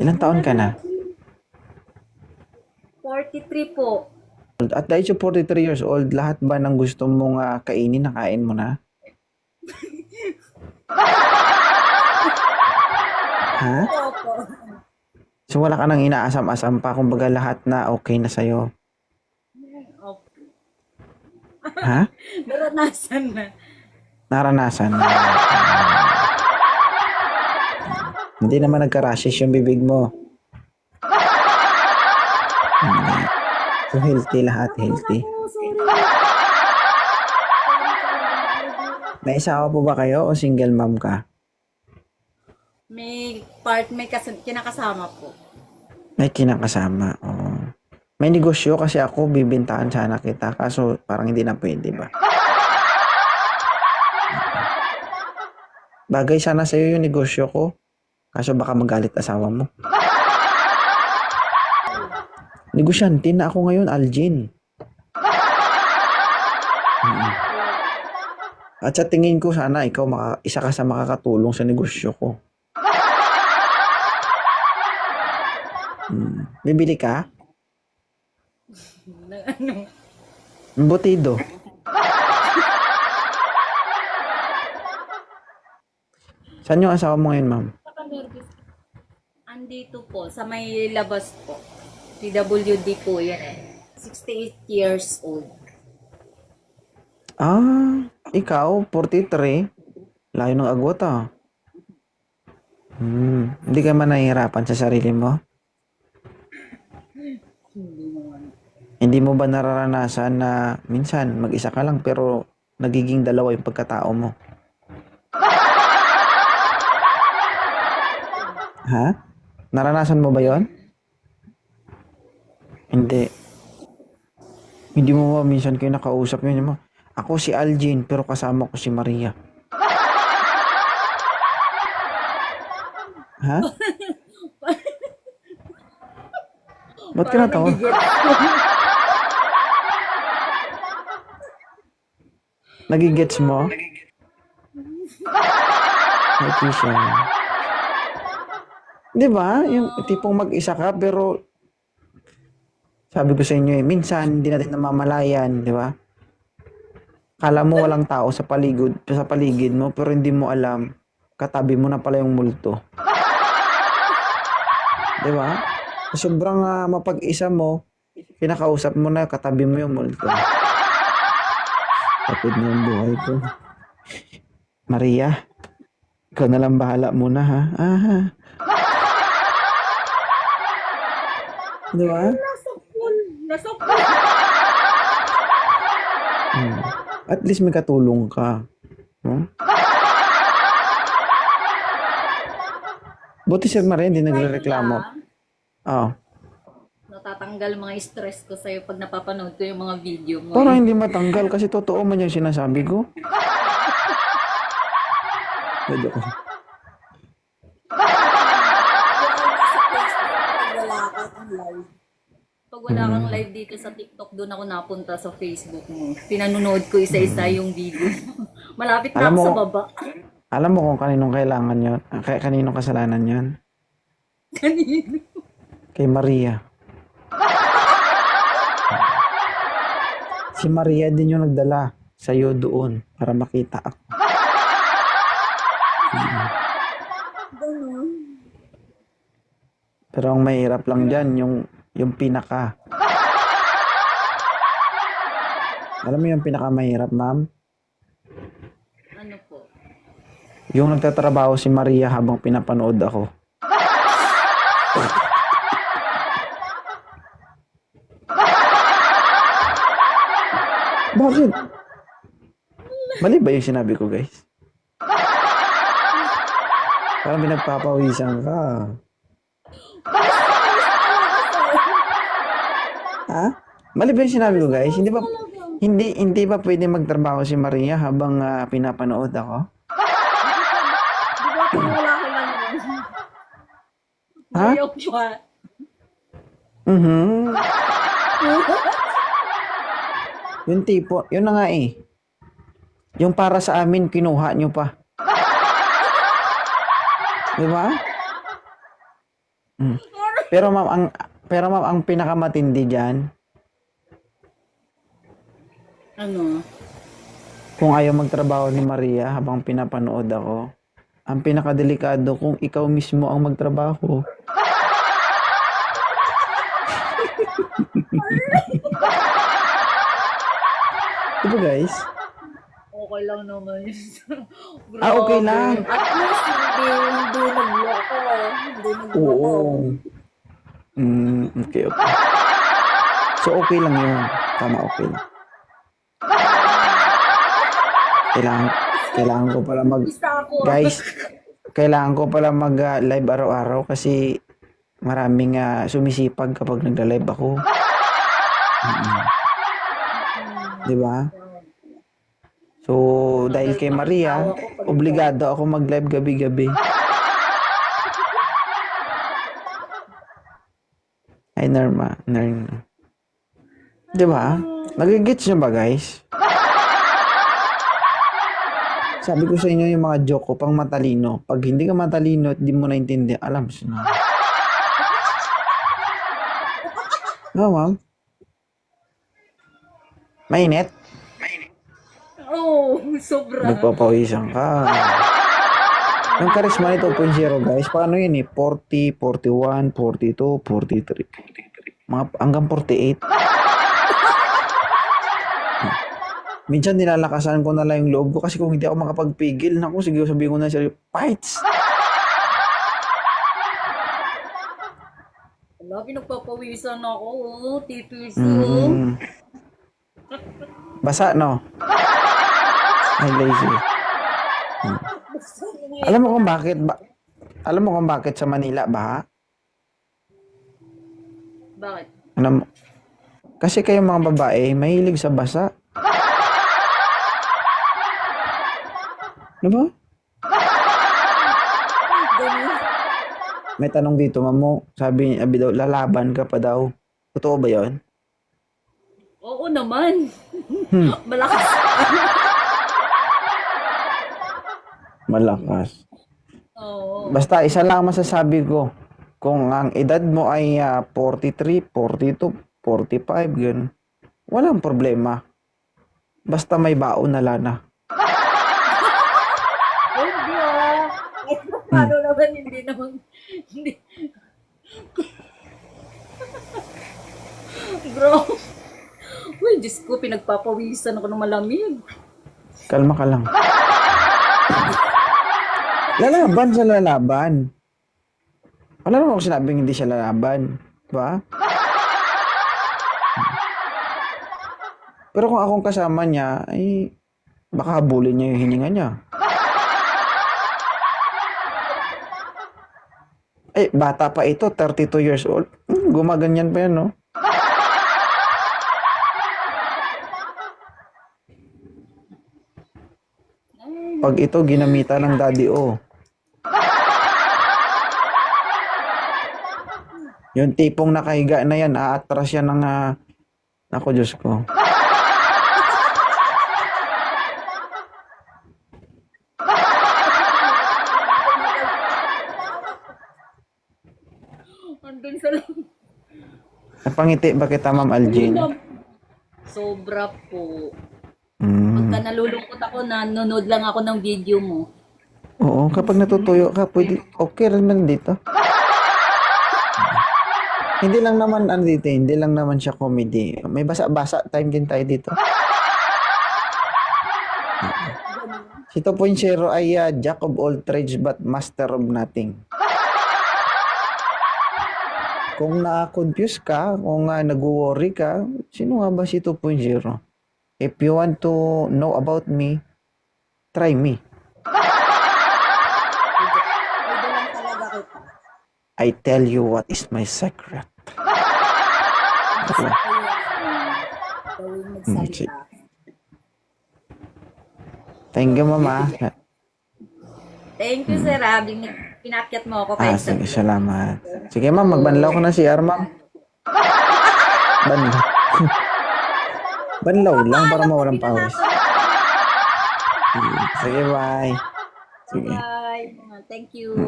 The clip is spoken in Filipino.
Ilang taon ka na? 43 po. At dahil sa 43 years old, lahat ba ng gusto mong kainin, nakain mo na? Ha? Opo. So wala ka nang inaasam-asam pa, kumbaga lahat na okay na sa'yo. Opo. Ha? Naranasan na. Naranasan na. Hindi naman nagka-rashes yung bibig mo. Hindi. So healthy lahat, healthy. Oh, sorry. May asawa po ba kayo o single mom ka? May kinakasama po. May kinakasama. Oh. May negosyo kasi ako, bibintahan sana kita. Kaso parang hindi na pwede ba? Bagay sana sa'yo yung negosyo ko. Kaso baka magalit asawa mo. Negosyante na ako ngayon, Algin. At sa tingin ko sana ikaw isa ka sa makakatulong sa negosyo ko. Bibili ka? Ano? Embutido. Saan yung asawa mo ngayon, ma'am? Andito po, sa may labas po. PWD po yan eh. 68 years old. Ah, ikaw, 43. Layo ng agwat ah. Hindi ka man nahihirapan sa sarili mo? Hindi mo ba nararanasan na minsan mag-isa ka lang pero nagiging dalawa yung pagkatao mo? Ha? Naranasan mo ba yon? Hindi. Hindi mo ba minsan kayo nakausap yun? Ako si Algin pero kasama ko si Maria. Ha? Ba't ka natawa? Nagigets mo? Ay, Kisha. Di ba? Yung tipong mag-isa ka pero sabi ko sa inyo minsan hindi natin namamalayan, di ba? Kala mo walang tao sa paligid mo pero hindi mo alam katabi mo na pala yung multo. Di ba? Sobrang mapag-isa mo, kinakausap mo na katabi mo yung multo. Tapos na yung buhay ko. Maria, ikaw na lang bahala muna ha. Di ba? Nasa pool. At least may katulong ka. Buti si Maria hindi nagrereklamo. Oh. Natatanggal mga stress ko sa'yo pag napapanood ko yung mga video mo. Parang hindi matanggal kasi totoo man yung sinasabi ko. Medyo ko. Pag wala kang live dito sa TikTok, doon ako napunta sa Facebook mo. Pinanonood ko isa-isa yung video. Malapit na ako sa baba. Alam mo kung kaninong kailangan yun? Kaninong kasalanan yun? Kanino? Kay Maria. Si Maria din yung nagdala sa'yo doon para makita ako. Pero ang mahirap lang dyan, yung pinaka. Alam mo yung pinaka mahirap, ma'am? Ano po? Yung nagtatrabaho si Maria habang pinapanood ako. Bakit? Mali ba yung sinabi ko, guys? Parang pinagpapawisan ka. Ha? Mali ba yung sinabi ko, guys? Hindi ba pwede magtrabaho si Maria habang pinapanood ako? Di ba kung wala ko lang yun? Ha? Ayaw pa. Yung tipo, yun na nga eh. Yung para sa amin, kinuha nyo pa. Di ba? Mm. Pero ma'am, ang pinakamatindi diyan, Ano? kung ayaw magtrabaho ni Maria habang pinapanood ako, ang pinakadelikado kung ikaw mismo ang magtrabaho. Diba guys? Okay lang naman yun. Okay Grabe. lang. At least hindi nagloko. Hindi nagloko. Oo. Okay, okay. So, okay lang yun. Tama, okay lang. Kailangan ko pala Isa ako. guys, kailangan ko pala mag-live araw-araw kasi maraming sumisipag kapag nagla-live ako. Di ba? So, dahil kay Maria, obligado ako mag-live gabi-gabi. Ay, Norma. Di ba? Nagigits nyo ba, guys? Sabi ko sa inyo yung mga joke ko pang matalino. Pag hindi ka matalino at di mo naintindihan, alam mo na. No, ma'am? Mainit? Oh, sobra. Nagpapawisan ka. Yung charisma ni 2.0 guys, paano yun eh? 40, 41, 42, 43. Hanggang 48. Minsan nilalakasan ko na lang yung loob ko kasi kung hindi ako makapagpigil, naku, sige sabihin ko na siya, fights! Wala, pinagpapawisan ako. Titiso. Basa, no? Ay, lazy. Alam mo kung bakit sa Manila baha? Bakit? Alam mo, kasi kayo mga babae, mahilig sa basa. Ano ba? Ganun. May tanong dito, mamo. Sabi daw, lalaban ka pa daw. Totoo ba yon? Oo naman. Malakas. Malakas. Oo. Basta isa lang masasabi ko. Kung ang edad mo ay 43, 42, 45, yun. Walang problema. Basta may baon na lana. Hindi ah. Paano naman, hindi naman. Hindi. Bro. Uy, Diyos ko, pinagpapawisan ako ng malamig. Kalma ka lang. Lalaban sa lalaban. Wala naman ako sinabing hindi siya lalaban. Diba? Pero kung akong kasama niya, ay baka habulin niya yung hininga niya. Eh, bata pa ito, 32 years old. Gumaganyan pa yan, no? Pag ito, ginamitan ng daddy, oh. Yung tipong nakahiga na yan, aatras yan ng... Ako, Diyos ko. Andun sa lang. Napangiti ba kita, Ma'am Algin? Sobra po. Mm. Pagka nalulungkot ako, nanonood lang ako ng video mo. Oo, kapag natutuyo ka, pwede, okay rin man dito. Hindi lang naman, hindi lang naman siya comedy. May basa-basa time din tayo dito. Si 2.0 ay jack of all trades but master of nothing. Kung na-confuse ka, kung nag-worry ka, sino nga ba si 2.0? If you want to know about me, try me. Pwede lang talaga kita. I tell you what is my secret. Gawin magsalita. Thank you, Mama. Thank you, Sir Abing. Pinakyat mo ako kahit Sige, salamat. Sige, ma'am, magbanlaw ko na si ma'am. Banlaw. Banlaw lang para mawalang pawis. Sige, bye. Sige. Bye. Thank you.